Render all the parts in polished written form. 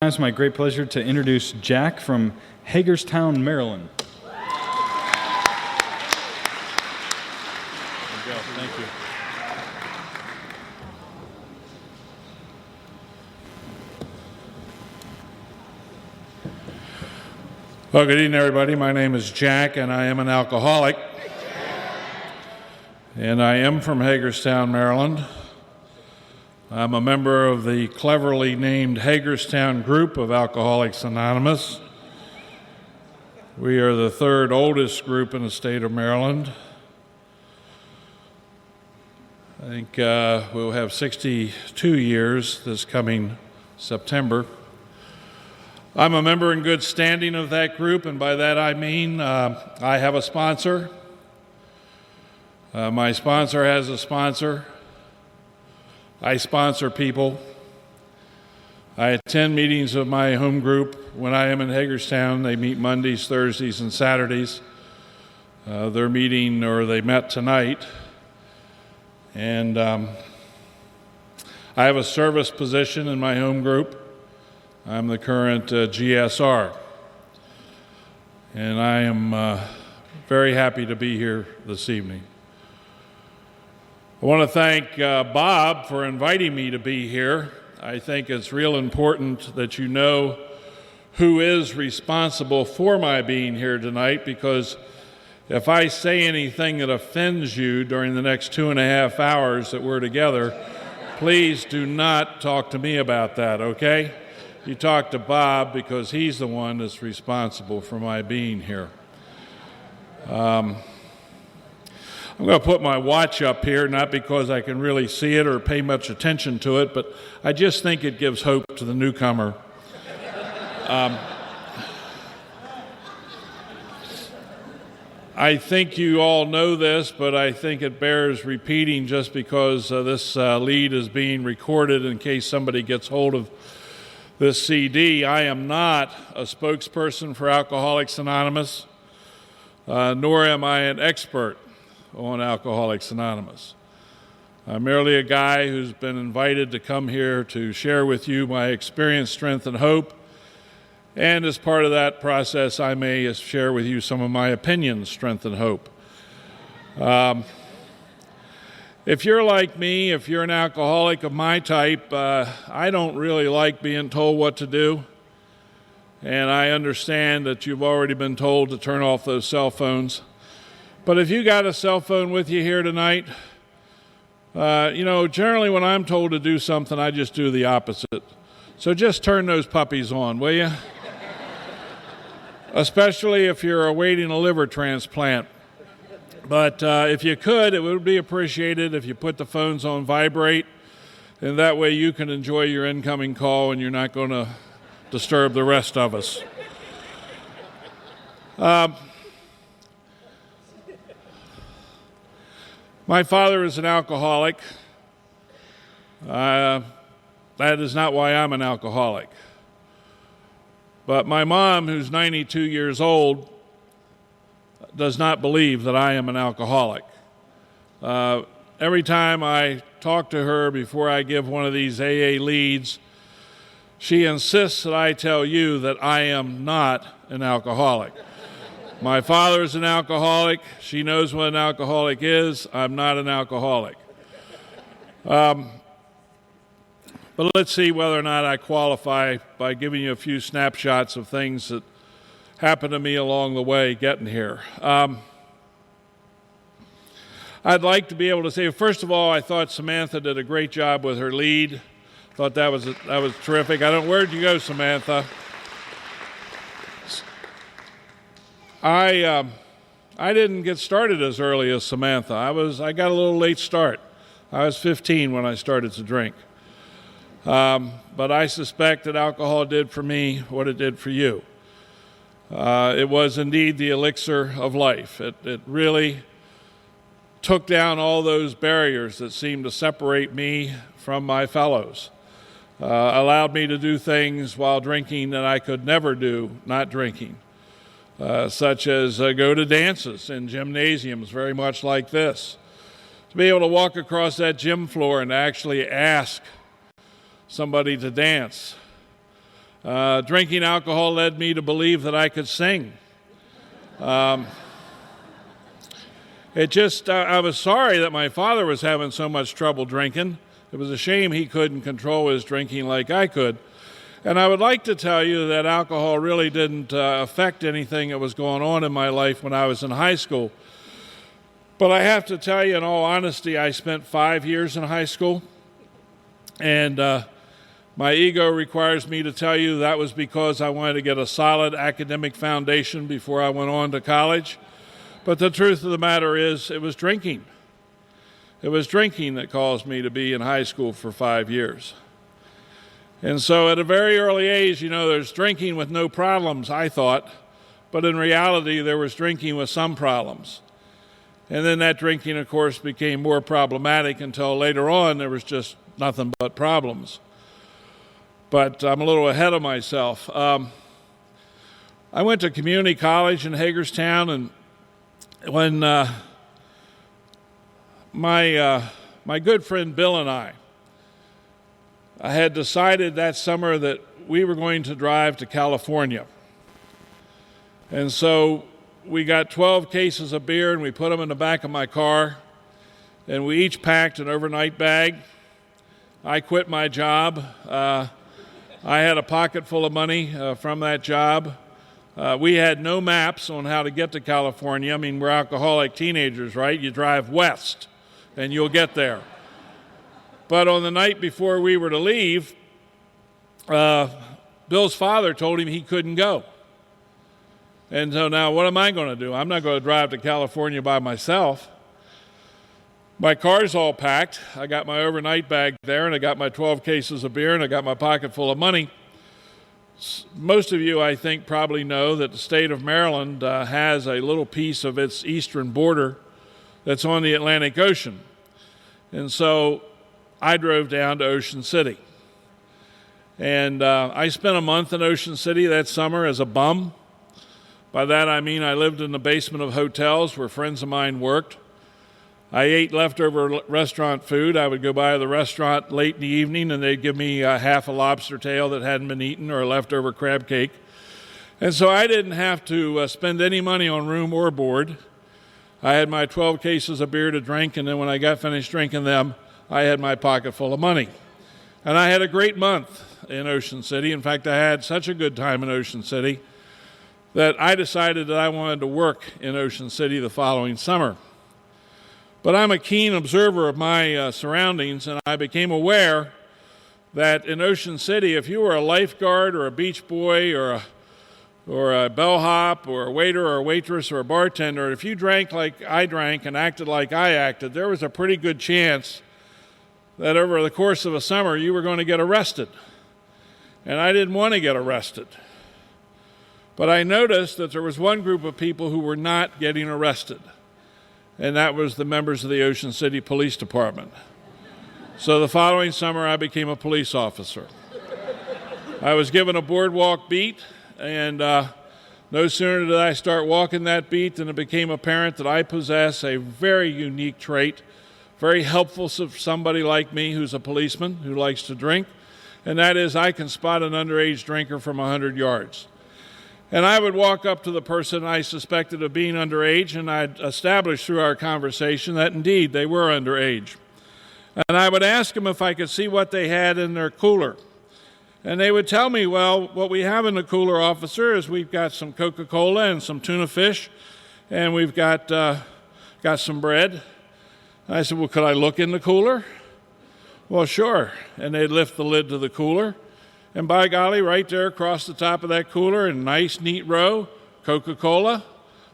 It's my great pleasure to introduce Jack from Hagerstown, Maryland. There you go. Thank you. Well, good evening, everybody. My name is Jack, and I am an alcoholic. And I am from Hagerstown, Maryland. I'm a member of the cleverly named Hagerstown group of Alcoholics Anonymous. We are the third oldest group in the state of Maryland. I think we'll have 62 years this coming September. I'm a member in good standing of that group, and by that I mean I have a sponsor. My sponsor has a sponsor. I sponsor people. I attend meetings of my home group when I am in Hagerstown. They meet Mondays, Thursdays, and Saturdays. They're meeting, or they met tonight. And I have a service position in my home group. I'm the current GSR. And I am very happy to be here this evening. I want to thank Bob for inviting me to be here. I think it's real important that you know who is responsible for my being here tonight, because if I say anything that offends you during the next 2.5 hours that we're together, please do not talk to me about that, okay? You talk to Bob, because he's the one that's responsible for my being here. I'm going to put my watch up here, not because I can really see it or pay much attention to it, but I just think it gives hope to the newcomer. I think you all know this, but I think it bears repeating just because this lead is being recorded in case somebody gets hold of this CD. I am not a spokesperson for Alcoholics Anonymous, nor am I an expert on Alcoholics Anonymous. I'm merely a guy who's been invited to come here to share with you my experience, strength, and hope. And as part of that process, I may share with you some of my opinions, strength, and hope. If you're like me, if you're an alcoholic of my type, I don't really like being told what to do. And I understand that you've already been told to turn off those cell phones. But if you got a cell phone with you here tonight, generally when I'm told to do something, I just do the opposite. So just turn those puppies on, will you? Especially if you're awaiting a liver transplant. But if you could, it would be appreciated if you put the phones on vibrate, and that way you can enjoy your incoming call and you're not going to disturb the rest of us. My father is an alcoholic. That is not why I'm an alcoholic. But my mom, who's 92 years old, does not believe that I am an alcoholic. Every time I talk to her before I give one of these AA leads, she insists that I tell you that I am not an alcoholic. My father is an alcoholic. She knows what an alcoholic is. I'm not an alcoholic. But let's see whether or not I qualify by giving you a few snapshots of things that happened to me along the way getting here. I'd like to be able to say, first of all, I thought Samantha did a great job with her lead. Thought that was terrific. Where'd you go, Samantha? I didn't get started as early as Samantha. I got a little late start. I was 15 when I started to drink. But I suspect that alcohol did for me what it did for you. It was indeed the elixir of life. It really took down all those barriers that seemed to separate me from my fellows. Allowed me to do things while drinking that I could never do not drinking. Such as go to dances in gymnasiums very much like this. To be able to walk across that gym floor and actually ask somebody to dance. Drinking alcohol led me to believe that I could sing. I was sorry that my father was having so much trouble drinking. It was a shame he couldn't control his drinking like I could. And I would like to tell you that alcohol really didn't affect anything that was going on in my life when I was in high school. But I have to tell you, in all honesty, I spent 5 years in high school. And my ego requires me to tell you that was because I wanted to get a solid academic foundation before I went on to college. But the truth of the matter is, it was drinking. It was drinking that caused me to be in high school for 5 years. And so at a very early age, there's drinking with no problems, I thought. But in reality, there was drinking with some problems. And then that drinking, of course, became more problematic until later on there was just nothing but problems. But I'm a little ahead of myself. I went to community college in Hagerstown, and when my good friend Bill and I had decided that summer that we were going to drive to California. And so we got 12 cases of beer and we put them in the back of my car, and we each packed an overnight bag. I quit my job. I had a pocket full of money from that job. We had no maps on how to get to California. I mean, we're alcoholic teenagers, right? You drive west and you'll get there. But on the night before we were to leave, Bill's father told him he couldn't go. And so now what am I going to do? I'm not going to drive to California by myself. My car's all packed. I got my overnight bag there, and I got my 12 cases of beer, and I got my pocket full of money. Most of you, I think, probably know that the state of Maryland has a little piece of its eastern border that's on the Atlantic Ocean. And so I drove down to Ocean City. And I spent a month in Ocean City that summer as a bum. By that I mean I lived in the basement of hotels where friends of mine worked. I ate leftover restaurant food. I would go by the restaurant late in the evening and they'd give me half a lobster tail that hadn't been eaten or a leftover crab cake. And so I didn't have to spend any money on room or board. I had my 12 cases of beer to drink, and then when I got finished drinking them, I had my pocket full of money. And I had a great month in Ocean City. In fact, I had such a good time in Ocean City that I decided that I wanted to work in Ocean City the following summer. But I'm a keen observer of my surroundings, and I became aware that in Ocean City, if you were a lifeguard or a beach boy or a bellhop or a waiter or a waitress or a bartender, if you drank like I drank and acted like I acted, there was a pretty good chance that over the course of a summer you were going to get arrested. And I didn't want to get arrested. But I noticed that there was one group of people who were not getting arrested, and that was the members of the Ocean City Police Department. So the following summer, I became a police officer. I was given a boardwalk beat, and no sooner did I start walking that beat than it became apparent that I possess a very unique trait, very helpful to somebody like me who's a policeman who likes to drink, and that is I can spot an underage drinker from 100 yards. And I would walk up to the person I suspected of being underage, and I'd establish through our conversation that indeed they were underage. And I would ask them if I could see what they had in their cooler. And they would tell me, well, what we have in the cooler, officer, is we've got some Coca-Cola and some tuna fish, and we've got some bread. And I said, well, could I look in the cooler? Well, sure. And they'd lift the lid to the cooler. And by golly, right there across the top of that cooler in a nice, neat row, Coca-Cola,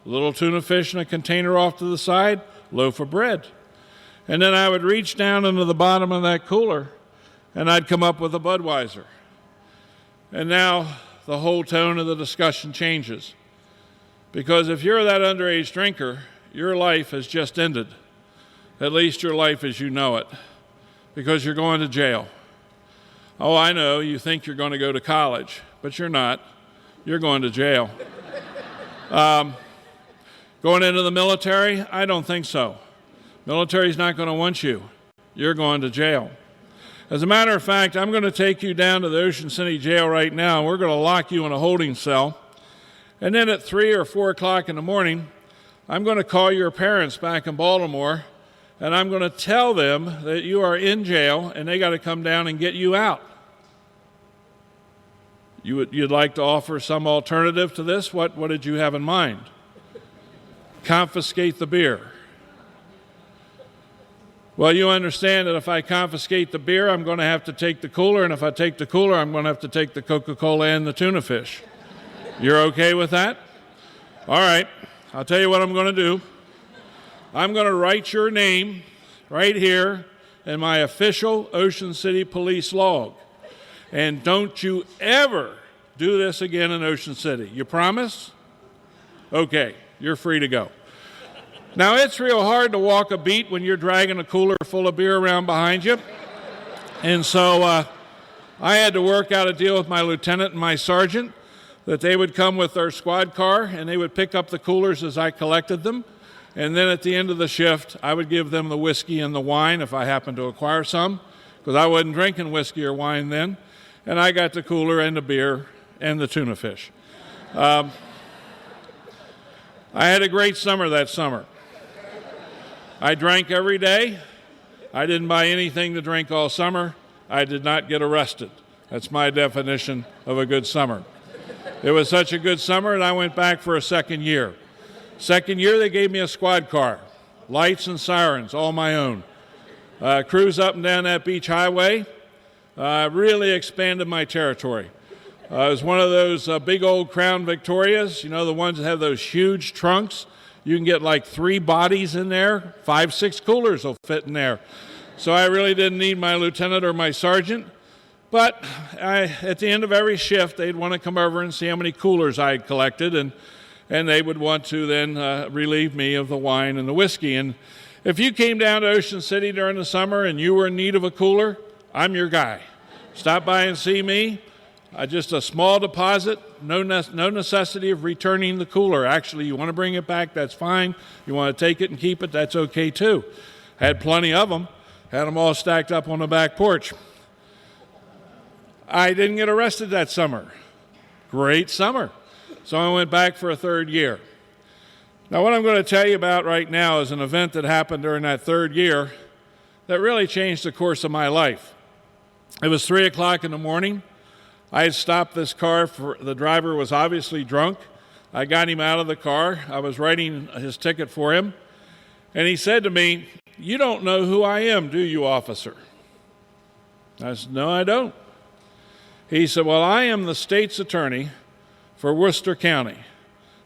a little tuna fish in a container off to the side, loaf of bread. And then I would reach down into the bottom of that cooler, and I'd come up with a Budweiser. And now the whole tone of the discussion changes. Because if you're that underage drinker, your life has just ended. At least your life as you know it. Because you're going to jail. Oh, I know, you think you're going to go to college, but you're not. You're going to jail. Going into the military? I don't think so. Military's not going to want you. You're going to jail. As a matter of fact, I'm going to take you down to the Ocean City Jail right now, and we're going to lock you in a holding cell. And then at 3 or 4 o'clock in the morning, I'm going to call your parents back in Baltimore, and I'm going to tell them that you are in jail and they got to come down and get you out. You'd like to offer some alternative to this? What did you have in mind? Confiscate the beer. Well, you understand that if I confiscate the beer, I'm going to have to take the cooler, and if I take the cooler, I'm going to have to take the Coca-Cola and the tuna fish. You're okay with that? All right. I'll tell you what I'm going to do. I'm going to write your name right here in my official Ocean City Police log. And don't you ever do this again in Ocean City. You promise? Okay, you're free to go. Now, it's real hard to walk a beat when you're dragging a cooler full of beer around behind you. And so I had to work out a deal with my lieutenant and my sergeant that they would come with their squad car and they would pick up the coolers as I collected them. And then at the end of the shift, I would give them the whiskey and the wine if I happened to acquire some, because I wasn't drinking whiskey or wine then. And I got the cooler and the beer and the tuna fish. I had a great summer that summer. I drank every day. I didn't buy anything to drink all summer. I did not get arrested. That's my definition of a good summer. It was such a good summer that I went back for a second year. Second year, they gave me a squad car, lights and sirens, all my own. Cruise up and down that beach highway, really expanded my territory. It was one of those big old Crown Victorias, you know, the ones that have those huge trunks. You can get like 3 bodies in there, 5, 6 coolers will fit in there. So I really didn't need my lieutenant or my sergeant. But at the end of every shift, they'd want to come over and see how many coolers I had collected, and they would want to then relieve me of the wine and the whiskey. And if you came down to Ocean City during the summer and you were in need of a cooler, I'm your guy. Stop by and see me. Just a small deposit, no necessity of returning the cooler. Actually, you want to bring it back, that's fine. You want to take it and keep it, that's okay too. Had plenty of them. Had them all stacked up on the back porch. I didn't get arrested that summer. Great summer. So I went back for a third year. Now, what I'm going to tell you about right now is an event that happened during that third year that really changed the course of my life. It was 3 o'clock in the morning. I had stopped this car. The driver was obviously drunk. I got him out of the car. I was writing his ticket for him. And he said to me, "You don't know who I am, do you, officer?" I said, "No, I don't." He said, "Well, I am the state's attorney for Worcester County,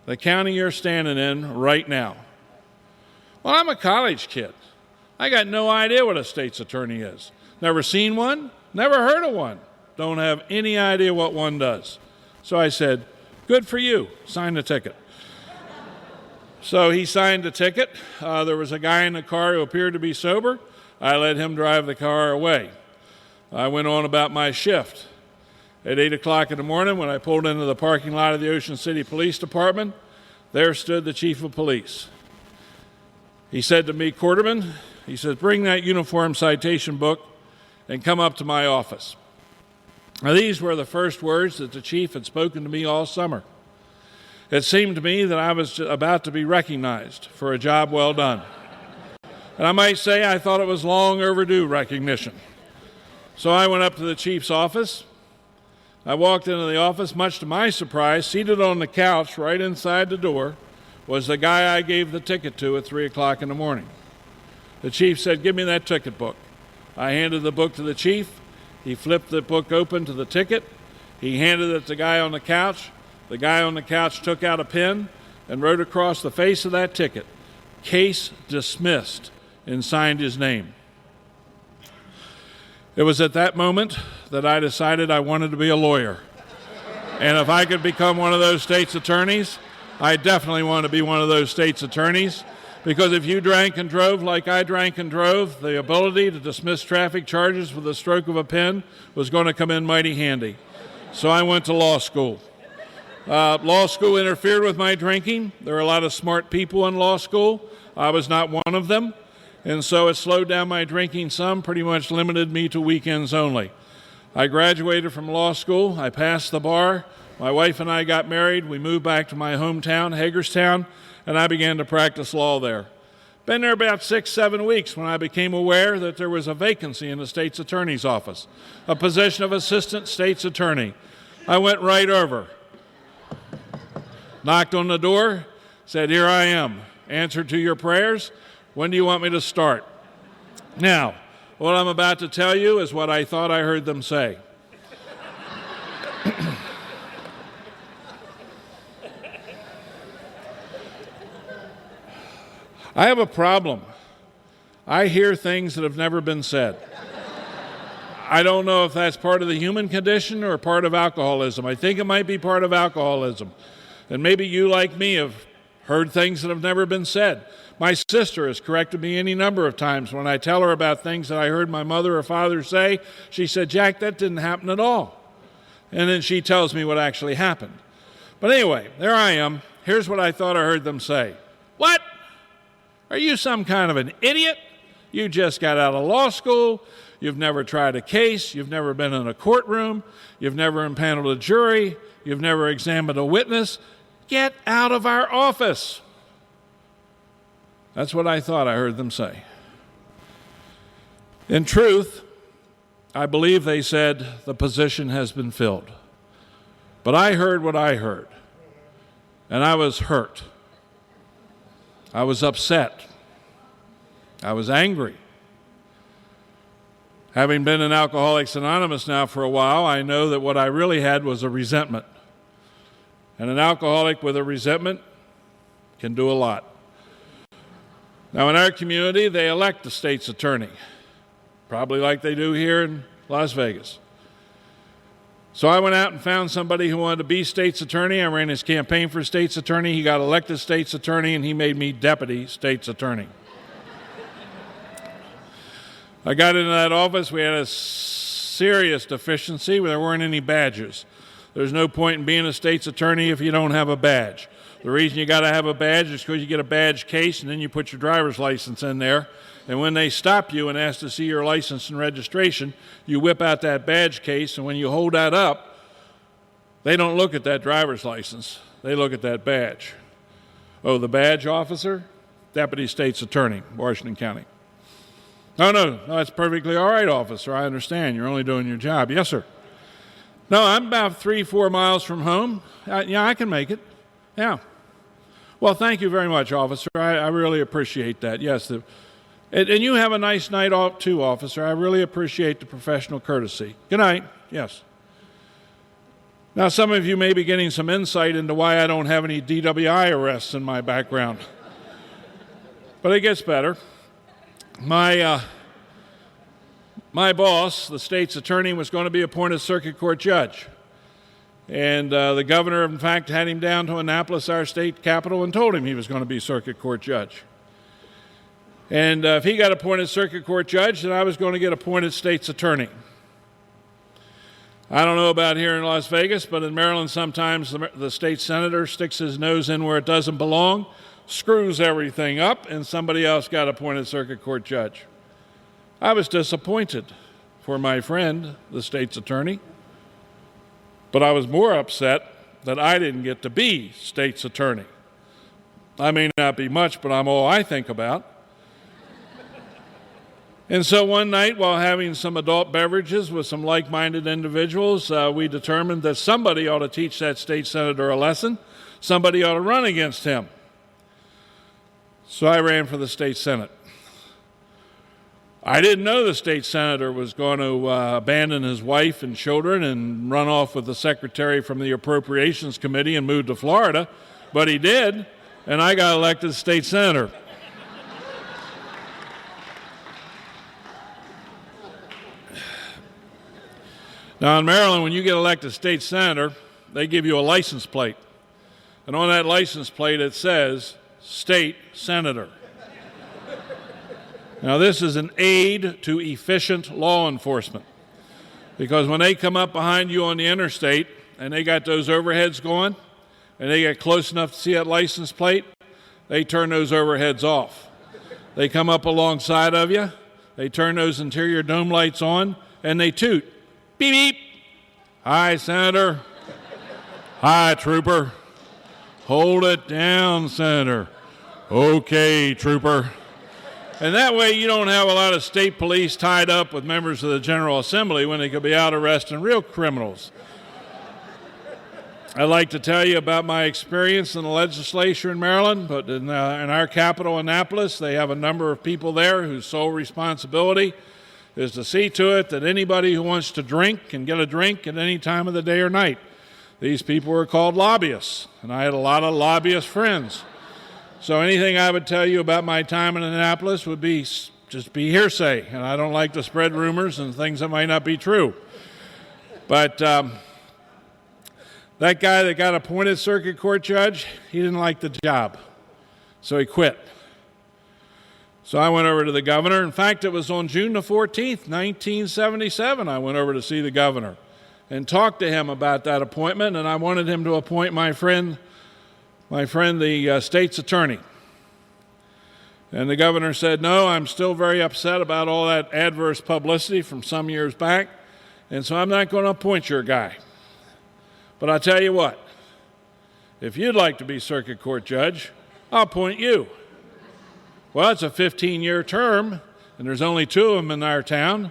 the county you're standing in right now." Well, I'm a college kid. I got no idea what a state's attorney is. Never seen one, never heard of one. Don't have any idea what one does. So I said, "Good for you, sign the ticket." So he signed the ticket. There was a guy in the car who appeared to be sober. I let him drive the car away. I went on about my shift. At 8 o'clock in the morning, when I pulled into the parking lot of the Ocean City Police Department, there stood the chief of police. He said to me, "Quarterman," he says, "bring that uniform citation book and come up to my office." Now, these were the first words that the chief had spoken to me all summer. It seemed to me that I was about to be recognized for a job well done. And I might say I thought it was long overdue recognition. So I went up to the chief's office. I walked into the office. Much to my surprise, seated on the couch right inside the door was the guy I gave the ticket to at 3 o'clock in the morning. The chief said, "Give me that ticket book." I handed the book to the chief. He flipped the book open to the ticket. He handed it to the guy on the couch. The guy on the couch took out a pen and wrote across the face of that ticket, "Case dismissed," and signed his name. It was at that moment that I decided I wanted to be a lawyer. And if I could become one of those state's attorneys, I definitely want to be one of those state's attorneys. Because if you drank and drove like I drank and drove, the ability to dismiss traffic charges with the stroke of a pen was going to come in mighty handy. So I went to law school. Law school interfered with my drinking. There are a lot of smart people in law school. I was not one of them. And so it slowed down my drinking some, pretty much limited me to weekends only. I graduated from law school. I passed the bar. My wife and I got married. We moved back to my hometown, Hagerstown, and I began to practice law there. Been there about 6-7 weeks when I became aware that there was a vacancy in the state's attorney's office, a position of assistant state's attorney. I went right over, knocked on the door, said, "Here I am. Answer to your prayers. When do you want me to start?" Now, what I'm about to tell you is what I thought I heard them say. I have a problem. I hear things that have never been said. I don't know if that's part of the human condition or part of alcoholism. I think it might be part of alcoholism. And maybe you, like me, have heard things that have never been said. My sister has corrected me any number of times when I tell her about things that I heard my mother or father say. She said, "Jack, that didn't happen at all." And then she tells me what actually happened. But anyway, there I am. Here's what I thought I heard them say. "What? Are you some kind of an idiot? You just got out of law school. You've never tried a case. You've never been in a courtroom. You've never impaneled a jury. You've never examined a witness. Get out of our office." That's what I thought I heard them say. In truth, I believe they said the position has been filled. But I heard what I heard, and I was hurt. I was upset. I was angry. Having been in Alcoholics Anonymous now for a while, I know that what I really had was a resentment. And an alcoholic with a resentment can do a lot. Now, in our community, they elect the state's attorney, probably like they do here in Las Vegas. So I went out and found somebody who wanted to be state's attorney. I ran his campaign for state's attorney. He got elected state's attorney, and he made me deputy state's attorney. I got into that office. We had a serious deficiency. There weren't any badges. There's no point in being a state's attorney if you don't have a badge. The reason you got to have a badge is because you get a badge case, and then you put your driver's license in there. And when they stop you and ask to see your license and registration, you whip out that badge case, and when you hold that up, they don't look at that driver's license. They look at that badge. Oh, the badge officer? Deputy State's Attorney, Washington County. No, that's perfectly all right, officer. I understand. You're only doing your job. Yes, sir. No, I'm about 3-4 miles from home. Yeah, I can make it. Yeah. Well, thank you very much, officer. I really appreciate that. Yes, and you have a nice night off too, officer. I really appreciate the professional courtesy. Good night. Yes. Now, some of you may be getting some insight into why I don't have any DWI arrests in my background. But it gets better. My boss, the state's attorney, was going to be appointed circuit court judge. And the governor, in fact, had him down to Annapolis, our state capital, and told him he was going to be circuit court judge. And if he got appointed circuit court judge, then I was going to get appointed state's attorney. I don't know about here in Las Vegas, but in Maryland sometimes the state senator sticks his nose in where it doesn't belong, screws everything up, and somebody else got appointed circuit court judge. I was disappointed for my friend, the state's attorney, but I was more upset that I didn't get to be state's attorney. I may not be much, but I'm all I think about. And so one night, while having some adult beverages with some like-minded individuals, we determined that somebody ought to teach that state senator a lesson. Somebody ought to run against him. So I ran for the state senate. I didn't know the state senator was going to abandon his wife and children and run off with the secretary from the Appropriations Committee and move to Florida, but he did, and I got elected state senator. Now, in Maryland, when you get elected state senator, they give you a license plate. And on that license plate, it says, state senator. Now, this is an aid to efficient law enforcement. Because when they come up behind you on the interstate and they got those overheads going, and they get close enough to see that license plate, they turn those overheads off. They come up alongside of you, they turn those interior dome lights on, and they toot. Beep, beep. Hi, Senator. Hi, Trooper. Hold it down, Senator. Okay, Trooper. And that way you don't have a lot of state police tied up with members of the General Assembly when they could be out arresting real criminals. I'd like to tell you about my experience in the legislature in Maryland, but in our capital, Annapolis, they have a number of people there whose sole responsibility is to see to it that anybody who wants to drink can get a drink at any time of the day or night. These people are called lobbyists, and I had a lot of lobbyist friends. So anything I would tell you about my time in Annapolis would be just be hearsay, and I don't like to spread rumors and things that might not be true. But that guy that got appointed circuit court judge, he didn't like the job, so he quit. So I went over to the governor. In fact, it was on June the 14th, 1977, I went over to see the governor and talked to him about that appointment, and I wanted him to appoint my friend the state's attorney. And the governor said, no, I'm still very upset about all that adverse publicity from some years back, and so I'm not going to appoint your guy. But I'll tell you what, if you'd like to be circuit court judge, I'll appoint you. Well, it's a 15-year term, and there's only 2 of them in our town,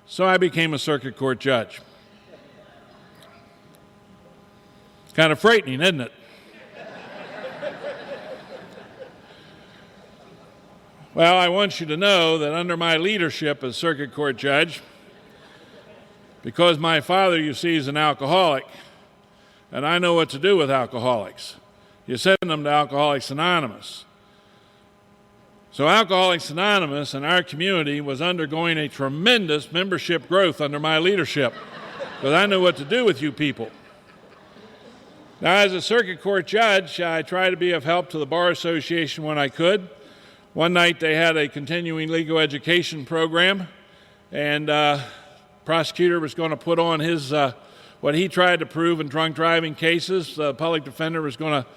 so I became a circuit court judge. Kind of frightening, isn't it? Well, I want you to know that under my leadership as circuit court judge, because my father, you see, is an alcoholic, and I know what to do with alcoholics. You send them to Alcoholics Anonymous. So Alcoholics Anonymous in our community was undergoing a tremendous membership growth under my leadership, because I knew what to do with you people. Now, as a circuit court judge, I try to be of help to the Bar Association when I could. One night they had a continuing legal education program, and prosecutor was going to put on his what he tried to prove in drunk driving cases. The public defender was going to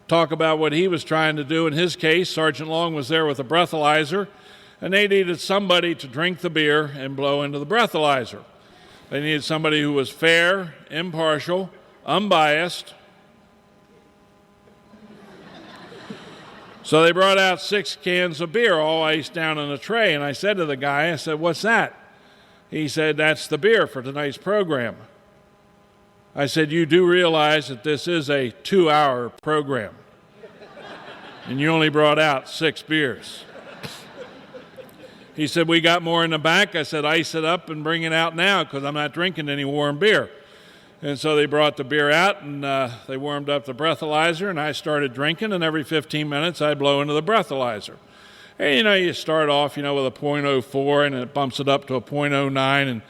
talk about what he was trying to do in his case. Sergeant Long was there with a breathalyzer, and they needed somebody to drink the beer and blow into the breathalyzer. They needed somebody who was fair, impartial, unbiased. So they brought out 6 cans of beer, all iced down on a tray, and I said to the guy, I said, what's that? He said, that's the beer for tonight's program. I said, you do realize that this is a 2-hour program, and you only brought out 6 beers. He said, we got more in the back. I said, ice it up and bring it out now, because I'm not drinking any warm beer. And so they brought the beer out, and they warmed up the breathalyzer, and I started drinking, and every 15 minutes I'd blow into the breathalyzer. And, you start off, with a .04, and it bumps it up to a .09, and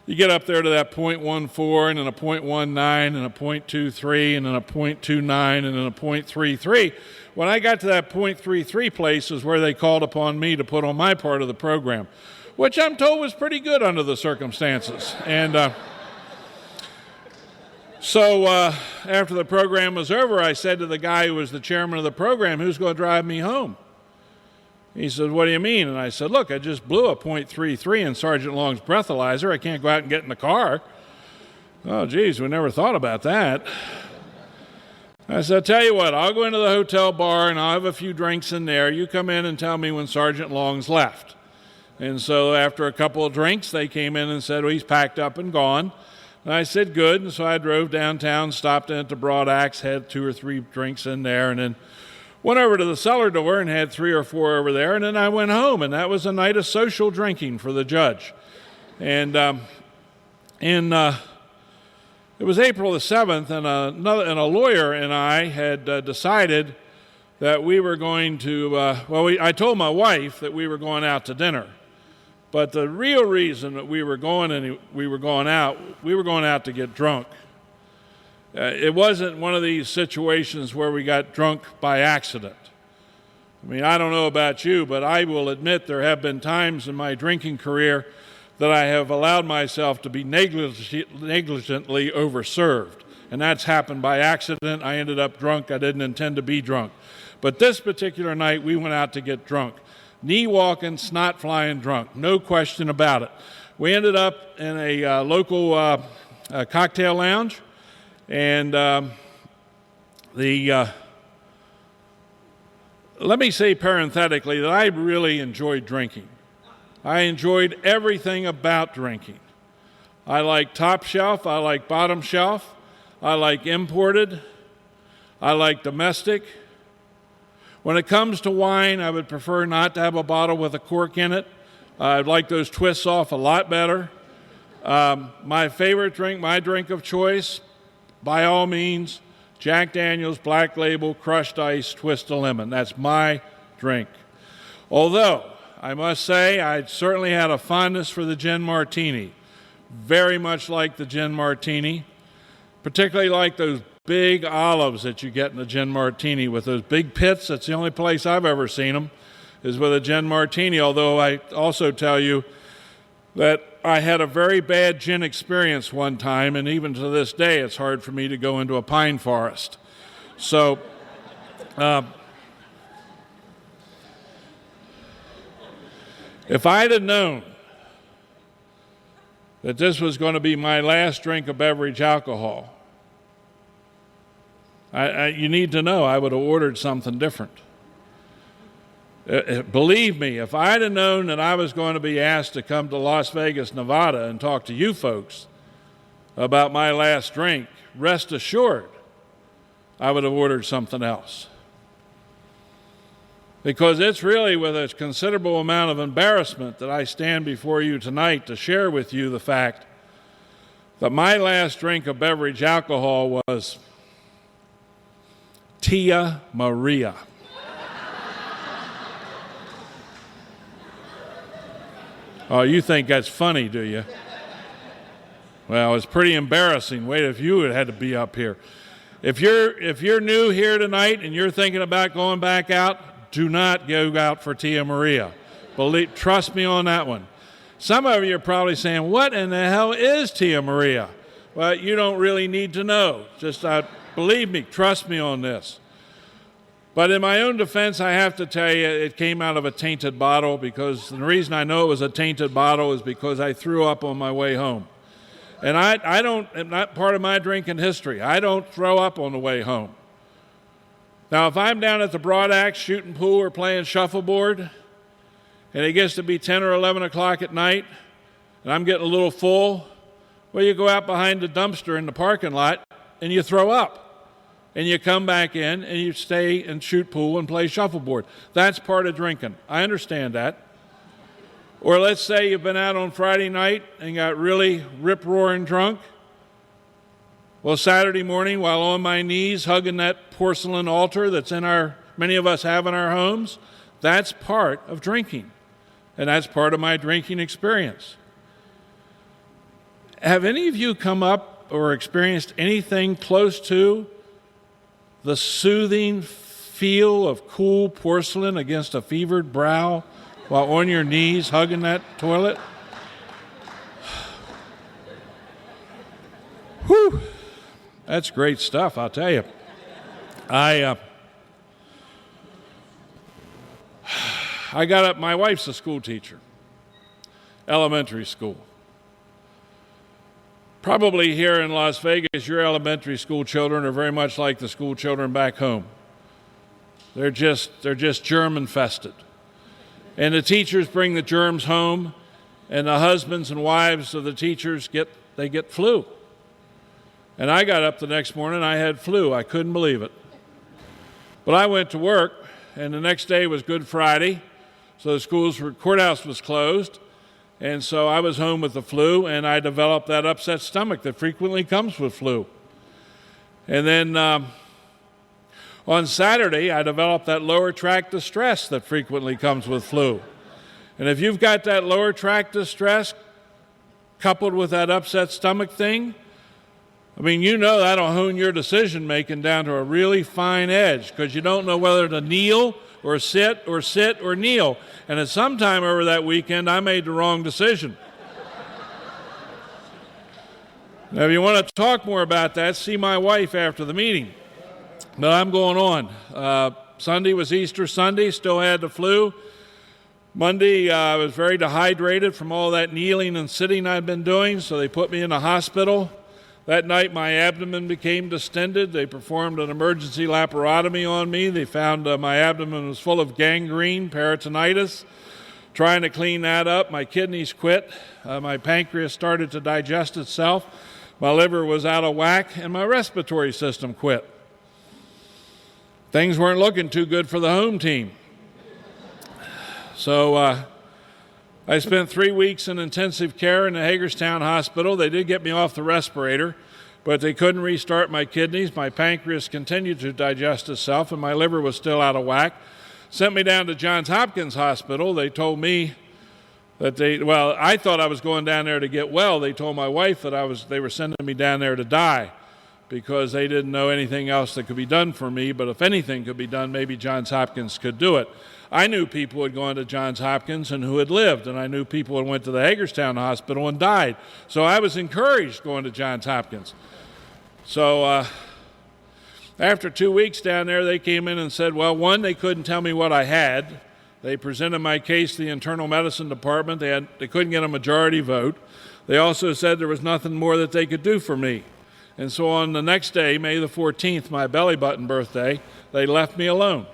you get up there to that .14, and then a .19, and a .23, and then a .29, and then a .33. When I got to that .33 place is where they called upon me to put on my part of the program, which I'm told was pretty good under the circumstances. And so after the program was over, I said to the guy who was the chairman of the program, who's going to drive me home? He said, what do you mean? And I said, look, I just blew a .33 in Sergeant Long's breathalyzer. I can't go out and get in the car. Oh, geez, we never thought about that. I said, tell you what, I'll go into the hotel bar and I'll have a few drinks in there. You come in and tell me when Sergeant Long's left. And so after a couple of drinks, they came in and said, well, he's packed up and gone. And I said, good. And so I drove downtown, stopped in at the Broad Axe, had 2 or 3 drinks in there, and then went over to the cellar door and had 3 or 4 over there, and then I went home, and that was a night of social drinking for the judge. And it was April the 7th, and a lawyer and I had decided that we were going to, I told my wife that we were going out to dinner. But the real reason that we were going out to get drunk. It wasn't one of these situations where we got drunk by accident. I mean, I don't know about you, but I will admit there have been times in my drinking career that I have allowed myself to be negligently overserved. And that's happened by accident. I ended up drunk. I didn't intend to be drunk. But this particular night, we went out to get drunk. knee walking, snot flying drunk, no question about it. We ended up in a local cocktail lounge, and let me say parenthetically that I really enjoyed drinking. I enjoyed everything about drinking. I like top shelf, I like bottom shelf, I like imported, I like domestic. When it comes to wine, I would prefer not to have a bottle with a cork in it. I'd like those twists off a lot better. My favorite drink, my drink of choice, by all means, Jack Daniel's Black Label Crushed Ice Twist of Lemon. That's my drink. Although, I must say, I certainly had a fondness for the gin martini. Very much like the gin martini, particularly like those big olives that you get in the gin martini with those big pits. That's the only place I've ever seen them, is with a gin martini, although I also tell you that I had a very bad gin experience one time, and even to this day, it's hard for me to go into a pine forest. So, if I'd have known that this was going to be my last drink of beverage alcohol, you need to know I would have ordered something different. Believe me, if I'd have known that I was going to be asked to come to Las Vegas, Nevada and talk to you folks about my last drink, rest assured I would have ordered something else. Because it's really with a considerable amount of embarrassment that I stand before you tonight to share with you the fact that my last drink of beverage alcohol was Tia Maria. Oh, you think that's funny, do you? Well, it's pretty embarrassing. Wait, if you had to be up here. If you're new here tonight and you're thinking about going back out, do not go out for Tia Maria. Trust me on that one. Some of you are probably saying, what in the hell is Tia Maria? Well, you don't really need to know. Just believe me, trust me on this. But in my own defense, I have to tell you, it came out of a tainted bottle, because the reason I know it was a tainted bottle is because I threw up on my way home. And I don't, not part of my drinking history, I don't throw up on the way home. Now, if I'm down at the Broad Axe shooting pool or playing shuffleboard, and it gets to be 10 or 11 o'clock at night, and I'm getting a little full, well, you go out behind the dumpster in the parking lot, and you throw up. And you come back in, and you stay and shoot pool and play shuffleboard. That's part of drinking. I understand that. Or let's say you've been out on Friday night and got really rip-roaring drunk. Well, Saturday morning, while on my knees hugging that porcelain altar that's many of us have in our homes, that's part of drinking. And that's part of my drinking experience. Have any of you come up or experienced anything close to the soothing feel of cool porcelain against a fevered brow while on your knees hugging that toilet? Whew, that's great stuff, I'll tell you. I got up, my wife's a school teacher, elementary school. Probably here in Las Vegas, your elementary school children are very much like the school children back home. They're just germ infested. And the teachers bring the germs home, and the husbands and wives of the teachers get flu. And I got up the next morning, I had flu. I couldn't believe it. But I went to work, and the next day was Good Friday, so the courthouse was closed. And so I was home with the flu, and I developed that upset stomach that frequently comes with flu. And then on Saturday, I developed that lower tract distress that frequently comes with flu. And if you've got that lower tract distress coupled with that upset stomach thing, I mean, you know that'll hone your decision-making down to a really fine edge, because you don't know whether to kneel or sit or kneel. And at some time over that weekend, I made the wrong decision. Now, if you want to talk more about that, see my wife after the meeting. But I'm going on. Sunday was Easter Sunday, still had the flu. Monday, I was very dehydrated from all that kneeling and sitting I'd been doing, so they put me in the hospital. That night, my abdomen became distended. They performed an emergency laparotomy on me. They found my abdomen was full of gangrene, peritonitis. Trying to clean that up, my kidneys quit. My pancreas started to digest itself. My liver was out of whack, and my respiratory system quit. Things weren't looking too good for the home team. So I spent 3 weeks in intensive care in the Hagerstown hospital. They did get me off the respirator, but they couldn't restart my kidneys. My pancreas continued to digest itself, and my liver was still out of whack. Sent me down to Johns Hopkins Hospital. They told me that I thought I was going down there to get well. They told my wife that they were sending me down there to die because they didn't know anything else that could be done for me, but if anything could be done, maybe Johns Hopkins could do it. I knew people who had gone to Johns Hopkins and who had lived, and I knew people who went to the Hagerstown Hospital and died. So I was encouraged going to Johns Hopkins. So after 2 weeks down there, they came in and said, well, one, they couldn't tell me what I had. They presented my case to the internal medicine department. They couldn't get a majority vote. They also said there was nothing more that they could do for me. And so on the next day, May the 14th, my belly button birthday, they left me alone.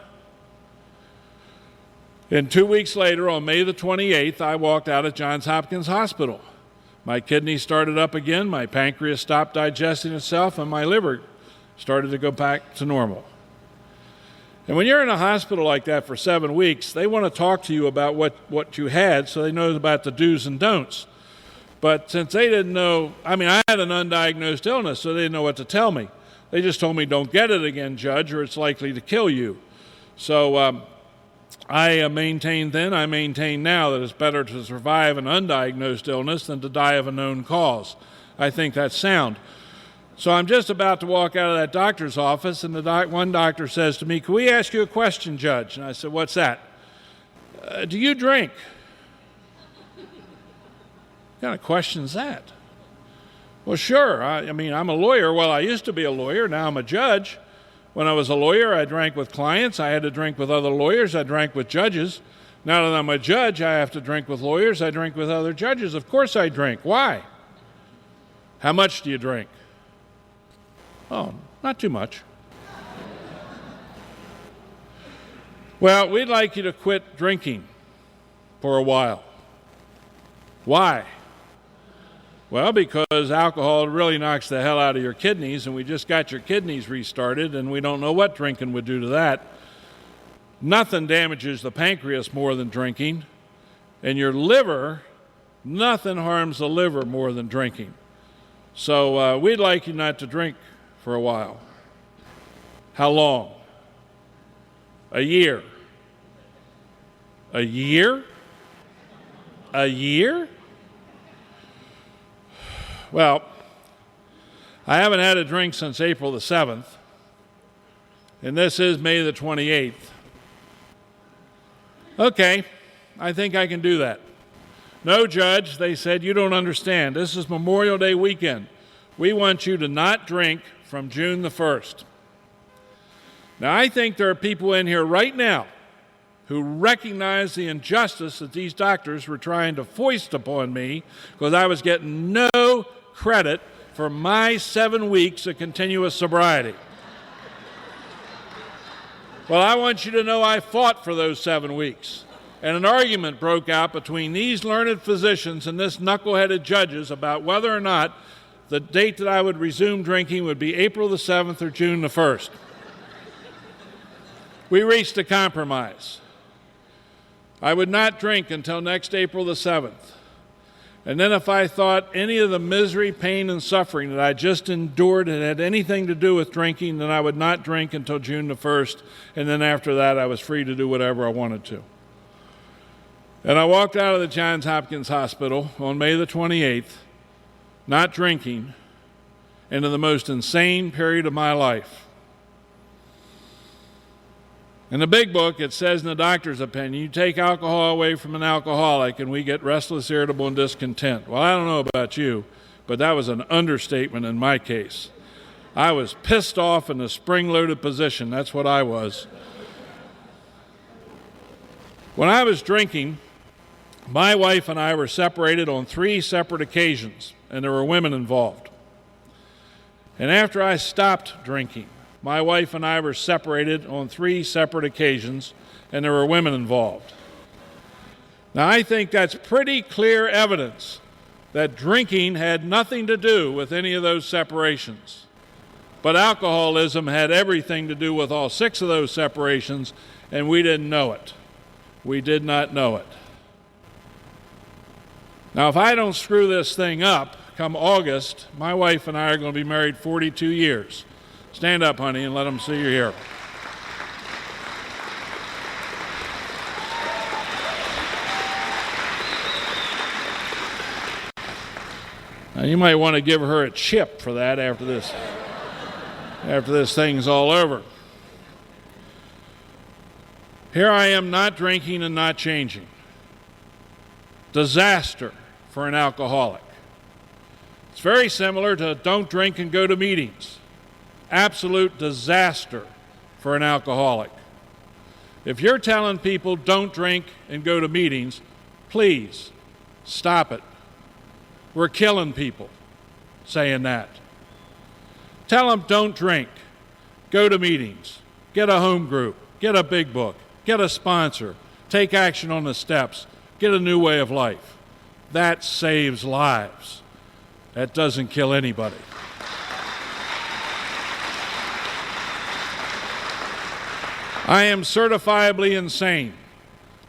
And 2 weeks later, on May the 28th, I walked out of Johns Hopkins Hospital. My kidneys started up again, my pancreas stopped digesting itself, and my liver started to go back to normal. And when you're in a hospital like that for 7 weeks, they want to talk to you about what you had so they know about the do's and don'ts. But since they didn't know, I had an undiagnosed illness, so they didn't know what to tell me. They just told me, don't get it again, Judge, or it's likely to kill you. So I maintained then, I maintain now that it's better to survive an undiagnosed illness than to die of a known cause. I think that's sound. So I'm just about to walk out of that doctor's office, and one doctor says to me, can we ask you a question, Judge? And I said, what's that? Do you drink? What kind of question is that? Well, sure. I'm a lawyer. Well, I used to be a lawyer. Now I'm a judge. When I was a lawyer, I drank with clients. I had to drink with other lawyers. I drank with judges. Now that I'm a judge, I have to drink with lawyers. I drink with other judges. Of course I drink. Why? How much do you drink? Oh, not too much. Well, we'd like you to quit drinking for a while. Why? Well, because alcohol really knocks the hell out of your kidneys, and we just got your kidneys restarted, and we don't know what drinking would do to that. Nothing damages the pancreas more than drinking, and your liver, nothing harms the liver more than drinking. So we'd like you not to drink for a while. How long? A year. A year? A year? Well, I haven't had a drink since April the 7th, and this is May the 28th. Okay, I think I can do that. No, Judge, they said, you don't understand. This is Memorial Day weekend. We want you to not drink from June the 1st. Now, I think there are people in here right now who recognize the injustice that these doctors were trying to foist upon me because I was getting no credit for my 7 weeks of continuous sobriety. Well, I want you to know I fought for those 7 weeks. And an argument broke out between these learned physicians and this knuckleheaded judges about whether or not the date that I would resume drinking would be April the 7th or June the 1st. We reached a compromise. I would not drink until next April the 7th. And then if I thought any of the misery, pain, and suffering that I just endured had anything to do with drinking, then I would not drink until June the 1st, and then after that I was free to do whatever I wanted to. And I walked out of the Johns Hopkins Hospital on May the 28th, not drinking, into the most insane period of my life. In the big book, it says in the doctor's opinion, you take alcohol away from an alcoholic and we get restless, irritable, and discontent. Well, I don't know about you, but that was an understatement in my case. I was pissed off in a spring-loaded position. That's what I was. When I was drinking, My wife and I were separated on 3 separate occasions, and there were women involved. And after I stopped drinking, my wife and I were separated on 3 separate occasions, and there were women involved. Now, I think that's pretty clear evidence that drinking had nothing to do with any of those separations. But alcoholism had everything to do with all 6 of those separations, and we didn't know it. We did not know it. Now, if I don't screw this thing up, come August, my wife and I are going to be married 42 years. Stand up, honey, and let them see you're here. Now, you might want to give her a chip for that after this thing's all over. Here I am not drinking and not changing. Disaster for an alcoholic. It's very similar to don't drink and go to meetings. Absolute disaster for an alcoholic. If you're telling people don't drink and go to meetings, please stop it. We're killing people saying that. Tell them don't drink, go to meetings, get a home group, get a big book, get a sponsor, take action on the steps, get a new way of life. That saves lives. That doesn't kill anybody. I am certifiably insane.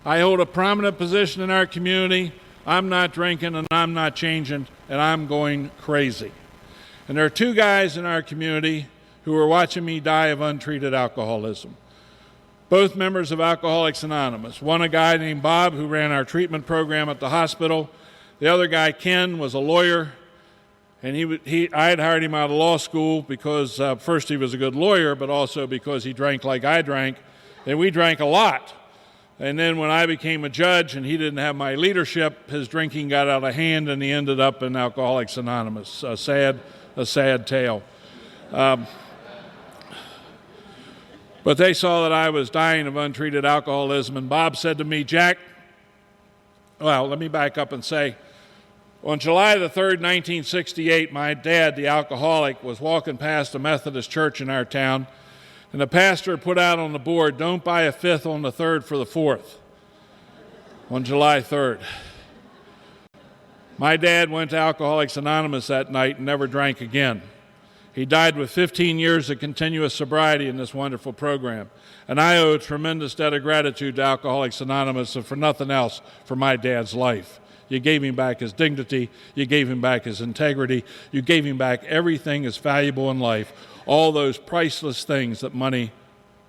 I hold a prominent position in our community. I'm not drinking and I'm not changing, and I'm going crazy. And there are 2 guys in our community who are watching me die of untreated alcoholism. Both members of Alcoholics Anonymous. One, a guy named Bob, who ran our treatment program at the hospital. The other guy, Ken, was a lawyer, and I had hired him out of law school because first he was a good lawyer, but also because he drank like I drank, and we drank a lot. And then when I became a judge and he didn't have my leadership, his drinking got out of hand and he ended up in Alcoholics Anonymous. A sad tale. But they saw that I was dying of untreated alcoholism, and Bob said to me, Jack, well, let me back up and say, on July the 3rd, 1968, my dad, the alcoholic, was walking past a Methodist church in our town, and the pastor put out on the board, don't buy a 5th on the 3rd for the 4th, on July 3rd. My dad went to Alcoholics Anonymous that night and never drank again. He died with 15 years of continuous sobriety in this wonderful program. And I owe a tremendous debt of gratitude to Alcoholics Anonymous, and for nothing else, for my dad's life. You gave him back his dignity. You gave him back his integrity. You gave him back everything that's valuable in life, all those priceless things that money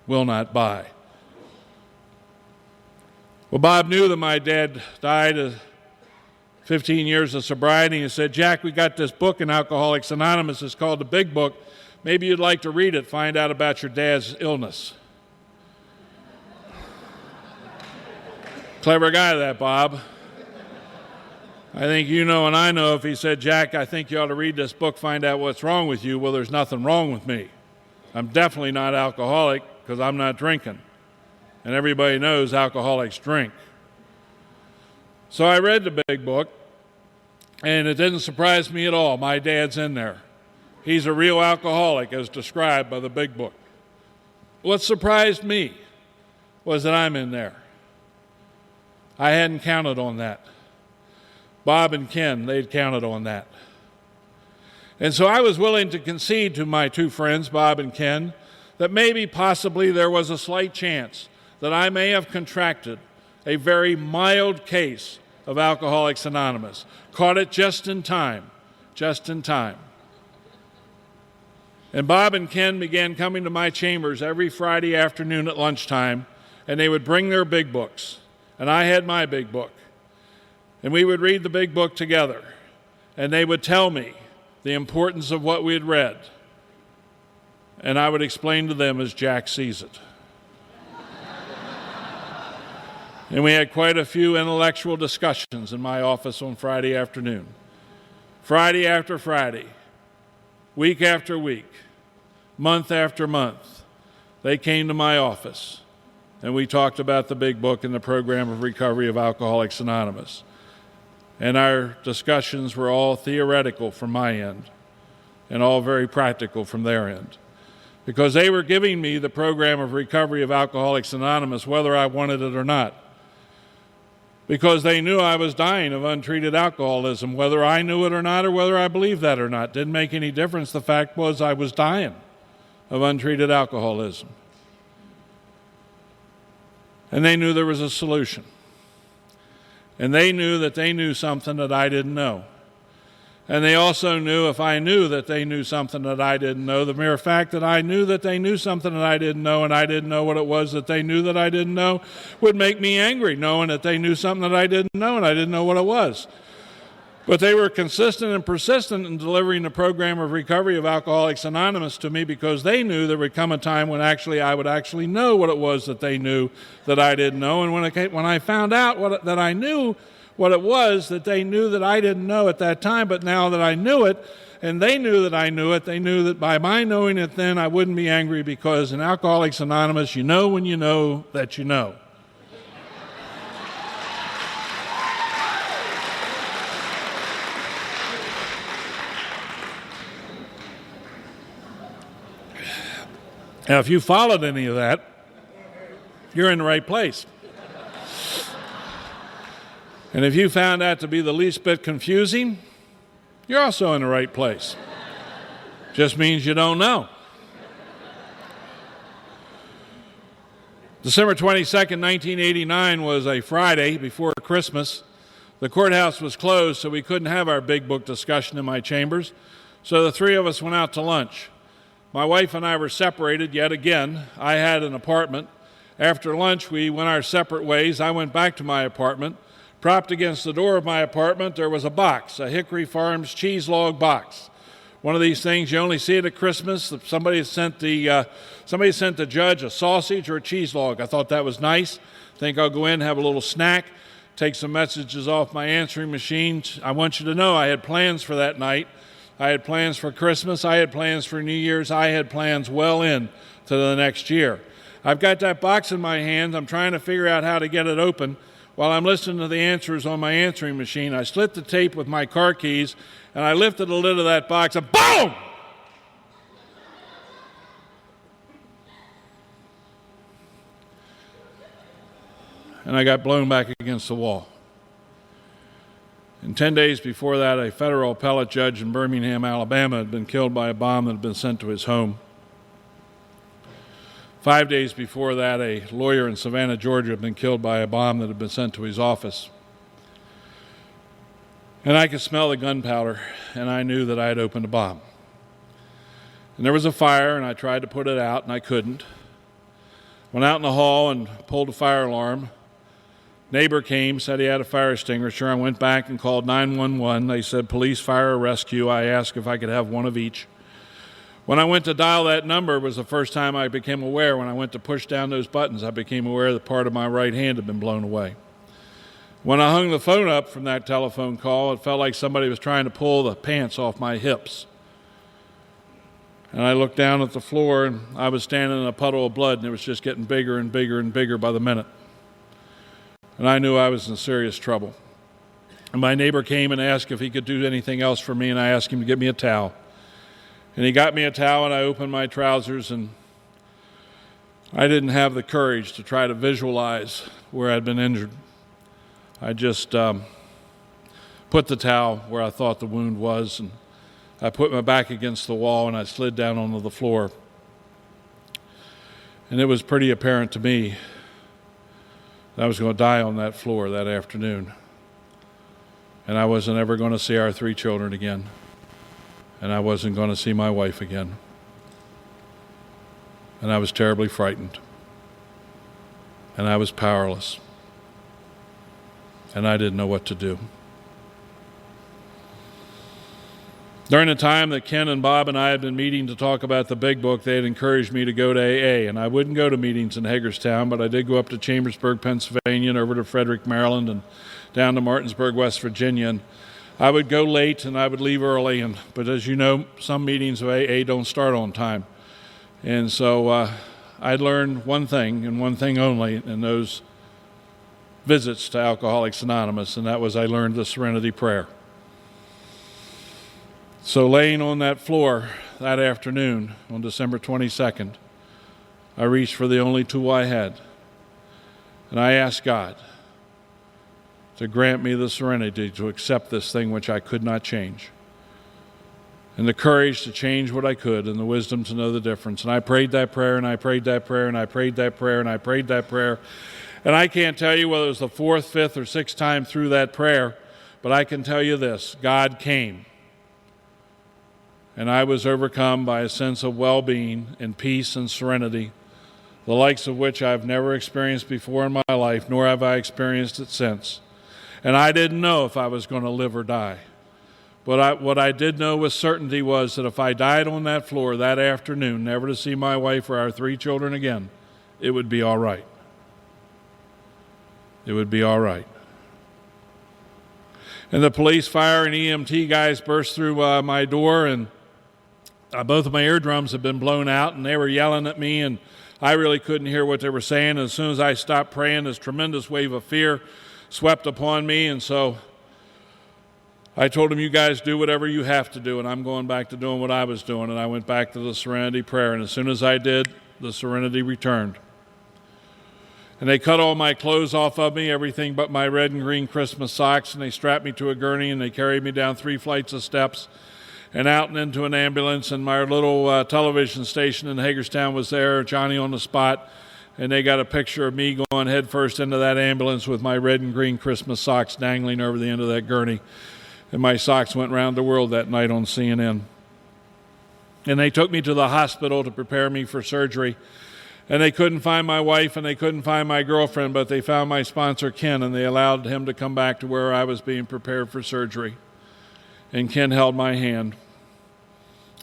will not buy. Well, Bob knew that my dad died of 15 years of sobriety. He said, Jack, we got this book in Alcoholics Anonymous. It's called The Big Book. Maybe you'd like to read it, find out about your dad's illness. Clever guy, that Bob. I think you know and I know if he said, Jack, I think you ought to read this book, find out what's wrong with you. Well, there's nothing wrong with me. I'm definitely not alcoholic because I'm not drinking. And everybody knows alcoholics drink. So I read the big book, and it didn't surprise me at all. My dad's in there. He's a real alcoholic as described by the big book. What surprised me was that I'm in there. I hadn't counted on that. Bob and Ken, they'd counted on that. And so I was willing to concede to my 2 friends, Bob and Ken, that maybe possibly there was a slight chance that I may have contracted a very mild case of Alcoholics Anonymous. Caught it just in time. And Bob and Ken began coming to my chambers every Friday afternoon at lunchtime, and they would bring their big books, and I had my big book. And we would read the big book together, and they would tell me the importance of what we had read, and I would explain to them as Jack sees it. And we had quite a few intellectual discussions in my office on Friday afternoon. Friday after Friday, week after week, month after month, they came to my office and we talked about the big book and the program of recovery of Alcoholics Anonymous. And our discussions were all theoretical from my end and all very practical from their end, because they were giving me the program of recovery of Alcoholics Anonymous whether I wanted it or not, because they knew I was dying of untreated alcoholism, whether I knew it or not, or whether I believed that or not. Didn't make any difference. The fact was I was dying of untreated alcoholism. And they knew there was a solution. And they knew that they knew something that I didn't know. And they also knew if I knew that they knew something that I didn't know, the mere fact that I knew that they knew something that I didn't know and I didn't know what it was that they knew that I didn't know would make me angry, knowing that they knew something that I didn't know and I didn't know what it was. But they were consistent and persistent in delivering the program of recovery of Alcoholics Anonymous to me, because they knew there would come a time when I would actually know what it was that they knew that I didn't know. And when I found out that I knew what it was that they knew that I didn't know at that time, but now that I knew it, and they knew that I knew it, they knew that by my knowing it then, I wouldn't be angry, because in Alcoholics Anonymous, you know when you know that you know. Now, if you followed any of that, you're in the right place. And if you found that to be the least bit confusing, you're also in the right place. Just means you don't know. December 22nd, 1989 was a Friday before Christmas. The courthouse was closed, so we couldn't have our big book discussion in my chambers. So the three of us went out to lunch. My wife and I were separated yet again. I had an apartment. After lunch, we went our separate ways. I went back to my apartment. Propped against the door of my apartment, there was a box, a Hickory Farms cheese log box. One of these things you only see it at Christmas. Somebody sent the judge a sausage or a cheese log. I thought that was nice. Think I'll go in, have a little snack, take some messages off my answering machine. I want you to know I had plans for that night. I had plans for Christmas. I had plans for New Year's. I had plans well in to the next year. I've got that box in my hands. I'm trying to figure out how to get it open. While I'm listening to the answers on my answering machine, I slit the tape with my car keys, and I lifted the lid of that box, and boom! And I got blown back against the wall. And 10 days before that, a federal appellate judge in Birmingham, Alabama, had been killed by a bomb that had been sent to his home. 5 days before that, a lawyer in Savannah, Georgia, had been killed by a bomb that had been sent to his office. And I could smell the gunpowder, and I knew that I had opened a bomb. And there was a fire, and I tried to put it out, and I couldn't. Went out in the hall and pulled the fire alarm. Neighbor came, said he had a fire extinguisher. I went back and called 911. They said police, fire, or rescue. I asked if I could have one of each. When I went to dial that number, it was the first time I became aware. When I went to push down those buttons, I became aware that part of my right hand had been blown away. When I hung the phone up from that telephone call, it felt like somebody was trying to pull the pants off my hips. And I looked down at the floor, and I was standing in a puddle of blood, and it was just getting bigger and bigger and bigger by the minute. And I knew I was in serious trouble. And my neighbor came and asked if he could do anything else for me, and I asked him to get me a towel. And he got me a towel, and I opened my trousers, and I didn't have the courage to try to visualize where I'd been injured. I just put the towel where I thought the wound was, and I put my back against the wall, and I slid down onto the floor. And it was pretty apparent to me that I was going to die on that floor that afternoon. And I wasn't ever going to see our 3 children again. And I wasn't going to see my wife again. And I was terribly frightened. And I was powerless. And I didn't know what to do. During the time that Ken and Bob and I had been meeting to talk about the big book, they had encouraged me to go to AA. And I wouldn't go to meetings in Hagerstown, but I did go up to Chambersburg, Pennsylvania, and over to Frederick, Maryland, and down to Martinsburg, West Virginia. And I would go late and I would leave early. But as you know, some meetings of AA don't start on time. And so I learned one thing and one thing only in those visits to Alcoholics Anonymous, and that was I learned the Serenity Prayer. So laying on that floor that afternoon on December 22nd, I reached for the only tool I had, and I asked God to grant me the serenity to accept this thing which I could not change, and the courage to change what I could, and the wisdom to know the difference. And I prayed that prayer, and I prayed that prayer, and I prayed that prayer, and I prayed that prayer. And I can't tell you whether it was the fourth, fifth, or sixth time through that prayer, but I can tell you this: God came. And I was overcome by a sense of well-being and peace and serenity, the likes of which I've never experienced before in my life, nor have I experienced it since. And I didn't know if I was going to live or die. But what I did know with certainty was that if I died on that floor that afternoon, never to see my wife or our 3 children again, it would be all right. It would be all right. And the police, fire, and EMT guys burst through my door, and both of my eardrums had been blown out, and they were yelling at me, and I really couldn't hear what they were saying. And as soon as I stopped praying, this tremendous wave of fear swept upon me, and so I told them, you guys do whatever you have to do, and I'm going back to doing what I was doing. And I went back to the Serenity Prayer, and as soon as I did, the serenity returned. And they cut all my clothes off of me, everything but my red and green Christmas socks, and they strapped me to a gurney, and they carried me down 3 flights of steps and out and into an ambulance. And my little television station in Hagerstown was there, Johnny on the Spot, and they got a picture of me going head first into that ambulance with my red and green Christmas socks dangling over the end of that gurney. And my socks went round the world that night on CNN. And they took me to the hospital to prepare me for surgery. And they couldn't find my wife and they couldn't find my girlfriend, but they found my sponsor, Ken, and they allowed him to come back to where I was being prepared for surgery. And Ken held my hand,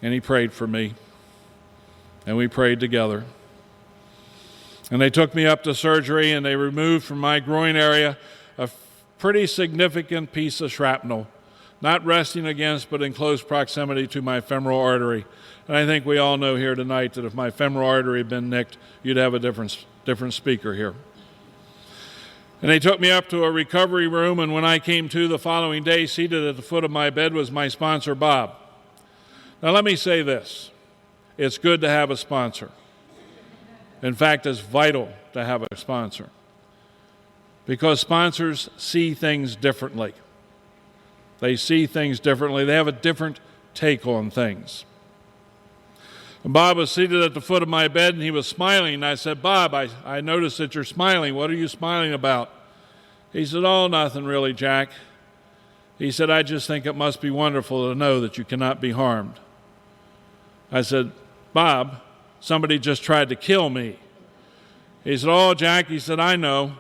and he prayed for me, and we prayed together. And they took me up to surgery, and they removed from my groin area a pretty significant piece of shrapnel, not resting against, but in close proximity to my femoral artery. And I think we all know here tonight that if my femoral artery had been nicked, you'd have a different speaker here. And they took me up to a recovery room, and when I came to the following day, seated at the foot of my bed was my sponsor, Bob. Now let me say this: it's good to have a sponsor. In fact, it's vital to have a sponsor, because sponsors see things differently. They see things differently. They have a different take on things. And Bob was seated at the foot of my bed, and he was smiling. And I said, Bob, I noticed that you're smiling. What are you smiling about? He said, oh, nothing really, Jack. He said, I just think it must be wonderful to know that you cannot be harmed. I said, Bob, somebody just tried to kill me. He said, oh, Jack, he said, I know.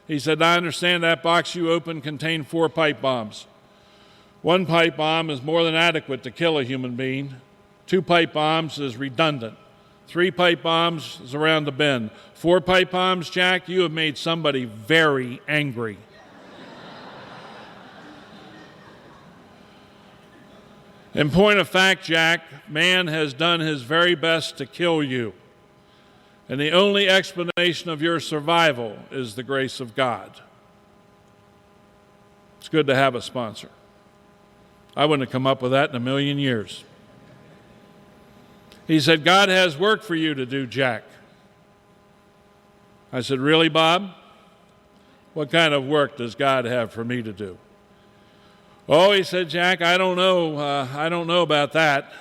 He said, I understand that box you opened contained 4 pipe bombs. 1 pipe bomb is more than adequate to kill a human being. 2 pipe bombs is redundant. 3 pipe bombs is around the bend. 4 pipe bombs, Jack, you have made somebody very angry. In point of fact, Jack, man has done his very best to kill you. And the only explanation of your survival is the grace of God. It's good to have a sponsor. I wouldn't have come up with that in a million years. He said, God has work for you to do, Jack. I said, really, Bob? What kind of work does God have for me to do? Oh, he said, Jack, I don't know about that.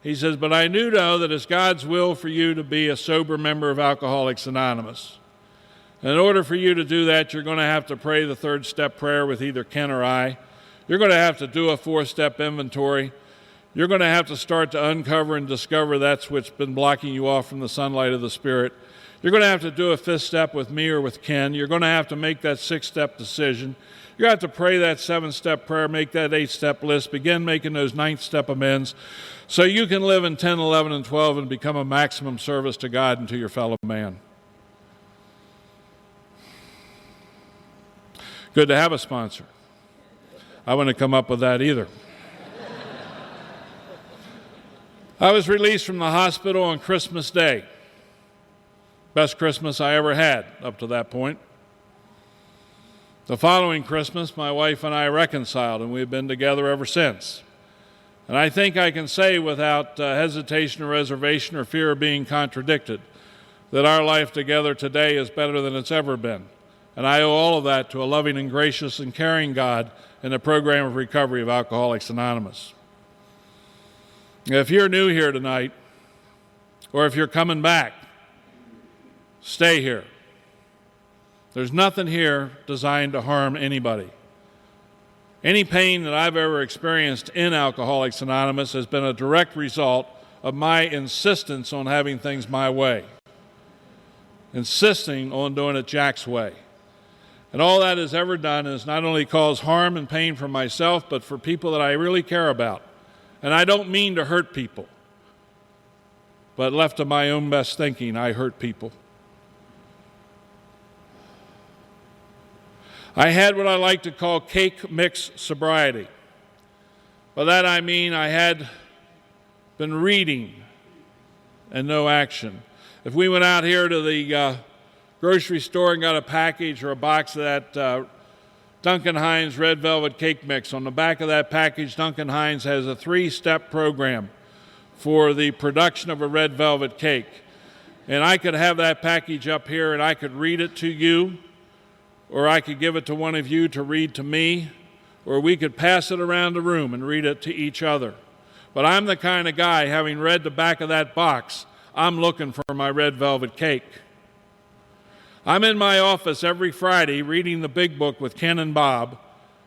He says, but I do know that it's God's will for you to be a sober member of Alcoholics Anonymous. And in order for you to do that, you're going to have to pray the 3rd step prayer with either Ken or I. You're going to have to do a 4-step inventory. You're going to have to start to uncover and discover that's what's been blocking you off from the sunlight of the Spirit. You're going to have to do a 5th step with me or with Ken. You're going to have to make that 6-step decision. You're going to have to pray that 7-step prayer, make that 8-step list, begin making those 9th-step amends so you can live in 10, 11, and 12 and become a maximum service to God and to your fellow man. Good to have a sponsor. I wouldn't have come up with that either. I was released from the hospital on Christmas Day. Best Christmas I ever had up to that point. The following Christmas, my wife and I reconciled, and we've been together ever since. And I think I can say without hesitation or reservation or fear of being contradicted that our life together today is better than it's ever been. And I owe all of that to a loving and gracious and caring God and the program of recovery of Alcoholics Anonymous. If you're new here tonight, or if you're coming back, stay here. There's nothing here designed to harm anybody. Any pain that I've ever experienced in Alcoholics Anonymous has been a direct result of my insistence on having things my way, insisting on doing it Jack's way. And all that has ever done is not only cause harm and pain for myself, but for people that I really care about. And I don't mean to hurt people, but left to my own best thinking, I hurt people. I had what I like to call cake mix sobriety. By that I mean I had been reading and no action. If we went out here to the grocery store and got a package or a box of that Duncan Hines Red Velvet Cake Mix, on the back of that package, Duncan Hines has a 3-step program for the production of a red velvet cake. And I could have that package up here and I could read it to you, or I could give it to one of you to read to me, or we could pass it around the room and read it to each other. But I'm the kind of guy, having read the back of that box, I'm looking for my red velvet cake. I'm in my office every Friday reading the big book with Ken and Bob,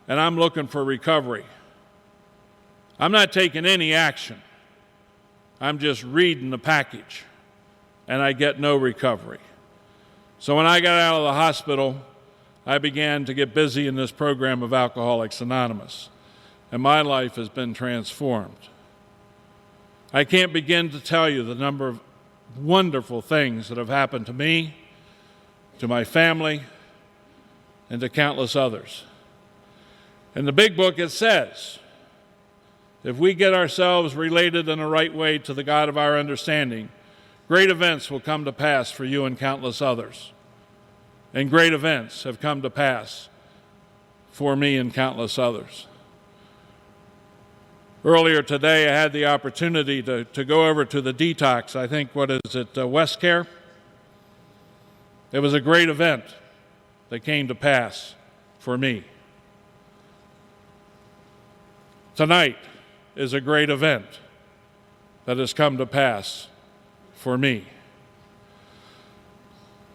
and I'm looking for recovery. I'm not taking any action. I'm just reading the package, and I get no recovery. So when I got out of the hospital, I began to get busy in this program of Alcoholics Anonymous, and my life has been transformed. I can't begin to tell you the number of wonderful things that have happened to me, to my family, and to countless others. In the big book it says, if we get ourselves related in the right way to the God of our understanding, great events will come to pass for you and countless others. And great events have come to pass for me and countless others. Earlier today, I had the opportunity to go over to the detox. I think, West Care? It was a great event that came to pass for me. Tonight is a great event that has come to pass for me.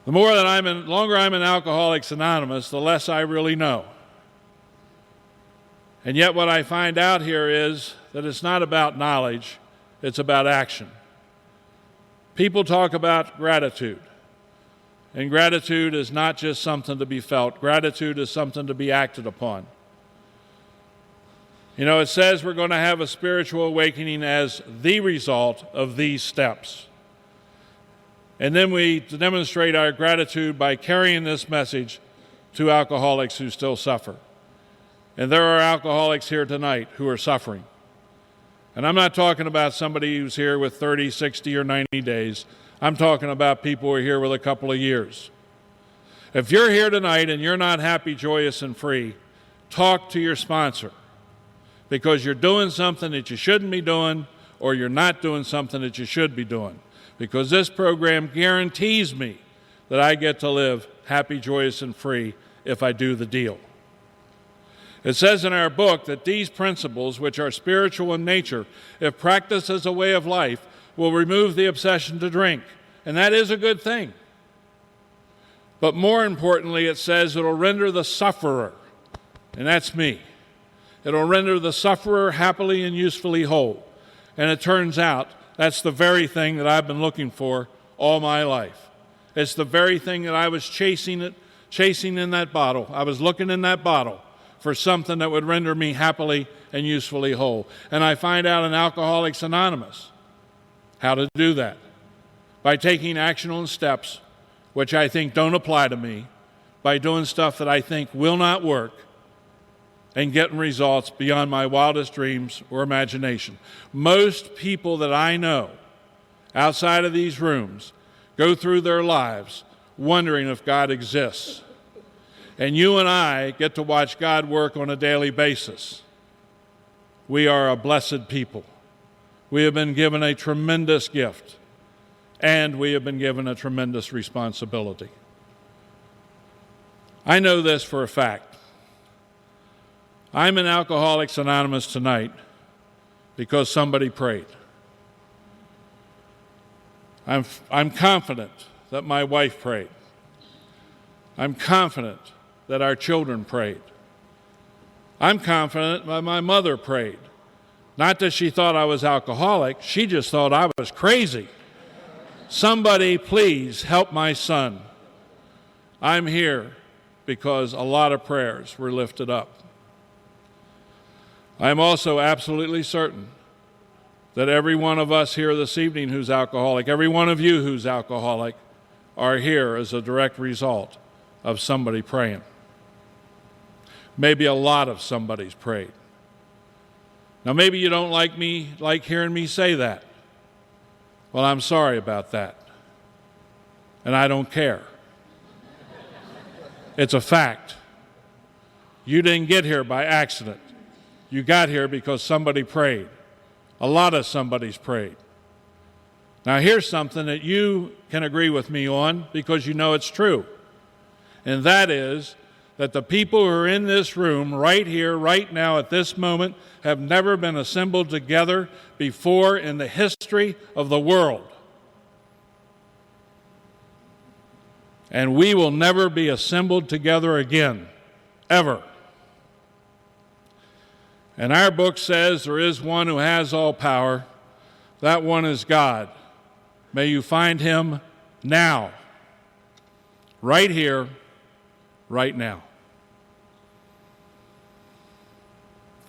The longer I'm in Alcoholics Anonymous, the less I really know. And yet what I find out here is that it's not about knowledge, it's about action. People talk about gratitude. And gratitude is not just something to be felt. Gratitude is something to be acted upon. You know, it says we're going to have a spiritual awakening as the result of these steps. And then we demonstrate our gratitude by carrying this message to alcoholics who still suffer. And there are alcoholics here tonight who are suffering. And I'm not talking about somebody who's here with 30, 60, or 90 days. I'm talking about people who are here with a couple of years. If you're here tonight and you're not happy, joyous, and free, talk to your sponsor, because you're doing something that you shouldn't be doing, or you're not doing something that you should be doing. Because this program guarantees me that I get to live happy, joyous, and free if I do the deal. It says in our book that these principles, which are spiritual in nature, if practiced as a way of life, will remove the obsession to drink. And that is a good thing. But more importantly, it says it'll render the sufferer, and that's me, it'll render the sufferer happily and usefully whole. And it turns out that's the very thing that I've been looking for all my life. It's the very thing that I was chasing in that bottle. I was looking in that bottle for something that would render me happily and usefully whole. And I find out in Alcoholics Anonymous how to do that. By taking actionable steps, which I think don't apply to me, by doing stuff that I think will not work, and getting results beyond my wildest dreams or imagination. Most people that I know outside of these rooms go through their lives wondering if God exists. And you and I get to watch God work on a daily basis. We are a blessed people. We have been given a tremendous gift, and we have been given a tremendous responsibility. I know this for a fact. I'm in Alcoholics Anonymous tonight because somebody prayed. I'm confident that my wife prayed. I'm confident that our children prayed. I'm confident that my mother prayed. Not that she thought I was alcoholic, she just thought I was crazy. Somebody please help my son. I'm here because a lot of prayers were lifted up. I am also absolutely certain that every one of us here this evening who's alcoholic, every one of you who's alcoholic, are here as a direct result of somebody praying. Maybe a lot of somebody's prayed. Now maybe you don't like hearing me say that. Well, I'm sorry about that. And I don't care. It's a fact. You didn't get here by accident. You got here because somebody prayed. A lot of somebody's prayed. Now here's something that you can agree with me on because you know it's true. And that is that the people who are in this room right here, right now, at this moment, have never been assembled together before in the history of the world. And we will never be assembled together again, ever. And our book says there is one who has all power. That one is God. May you find him now, right here, right now.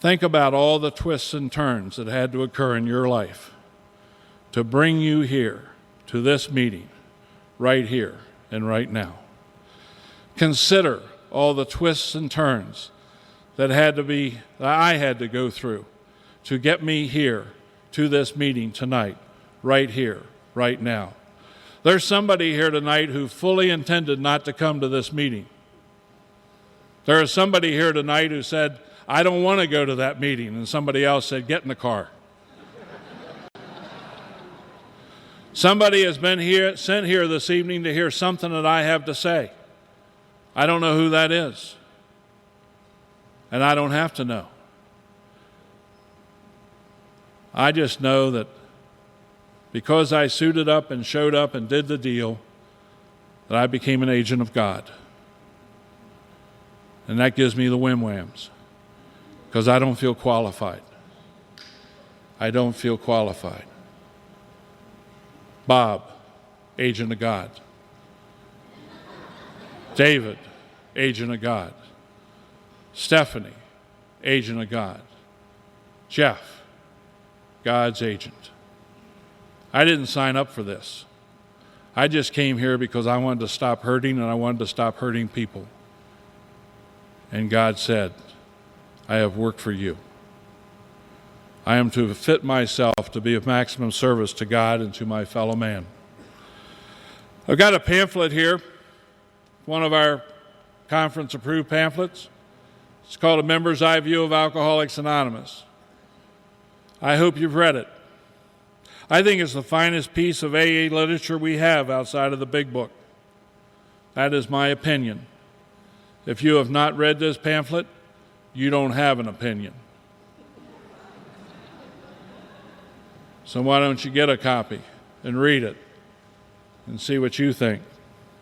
Think about all the twists and turns that had to occur in your life to bring you here to this meeting, right here and right now. Consider all the twists and turns that I had to go through to get me here to this meeting tonight, right here, right now. There's somebody here tonight who fully intended not to come to this meeting. There is somebody here tonight who said, I don't want to go to that meeting, and somebody else said, get in the car. Somebody has been sent here this evening to hear something that I have to say. I don't know who that is. And I don't have to know. I just know that because I suited up and showed up and did the deal, that I became an agent of God. And that gives me the wham-whams, because I don't feel qualified. I don't feel qualified. Bob, agent of God. David, agent of God. Stephanie, agent of God. Jeff, God's agent. I didn't sign up for this. I just came here because I wanted to stop hurting, and I wanted to stop hurting people. And God said, I have work for you. I am to fit myself to be of maximum service to God and to my fellow man. I've got a pamphlet here, one of our conference-approved pamphlets. It's called A Member's Eye View of Alcoholics Anonymous. I hope you've read it. I think it's the finest piece of AA literature we have outside of the big book. That is my opinion. If you have not read this pamphlet, you don't have an opinion. So why don't you get a copy and read it and see what you think.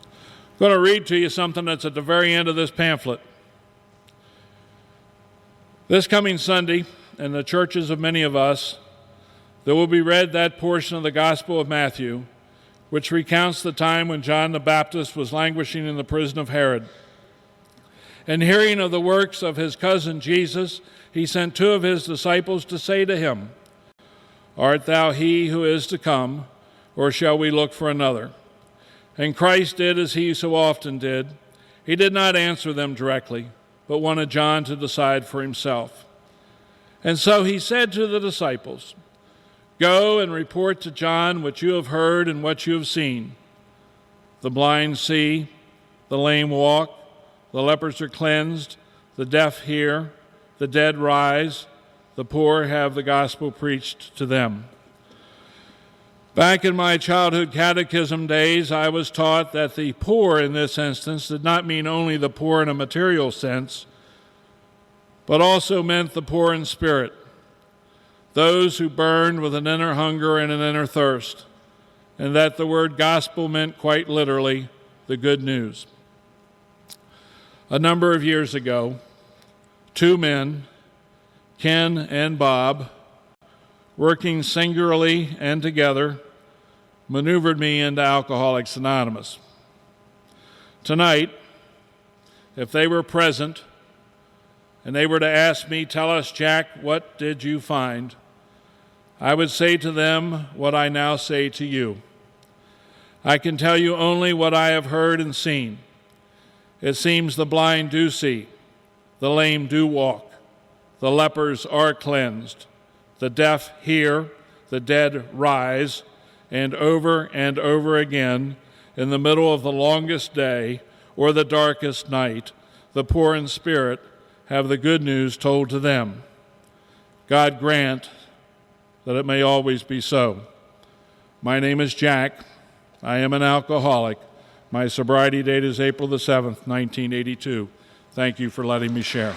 I'm going to read to you something that's at the very end of this pamphlet. This coming Sunday, in the churches of many of us, there will be read that portion of the Gospel of Matthew, which recounts the time when John the Baptist was languishing in the prison of Herod. And hearing of the works of his cousin Jesus, he sent 2 of his disciples to say to him, Art thou he who is to come, or shall we look for another? And Christ did as he so often did. He did not answer them directly, but wanted John to decide for himself. And so he said to the disciples, Go and report to John what you have heard and what you have seen. The blind see, the lame walk, the lepers are cleansed, the deaf hear, the dead rise, the poor have the gospel preached to them. Back in my childhood catechism days, I was taught that the poor in this instance did not mean only the poor in a material sense, but also meant the poor in spirit, those who burned with an inner hunger and an inner thirst, and that the word gospel meant quite literally the good news. A number of years ago, two men, Ken and Bob, working singularly and together, maneuvered me into Alcoholics Anonymous. Tonight, if they were present and they were to ask me, "Tell us, Jack, what did you find?" I would say to them what I now say to you. I can tell you only what I have heard and seen. It seems the blind do see, the lame do walk, the lepers are cleansed, the deaf hear, the dead rise, and over again, in the middle of the longest day or the darkest night, the poor in spirit have the good news told to them. God grant that it may always be so. My name is Jack. I am an alcoholic. My sobriety date is April the 7th, 1982. Thank you for letting me share.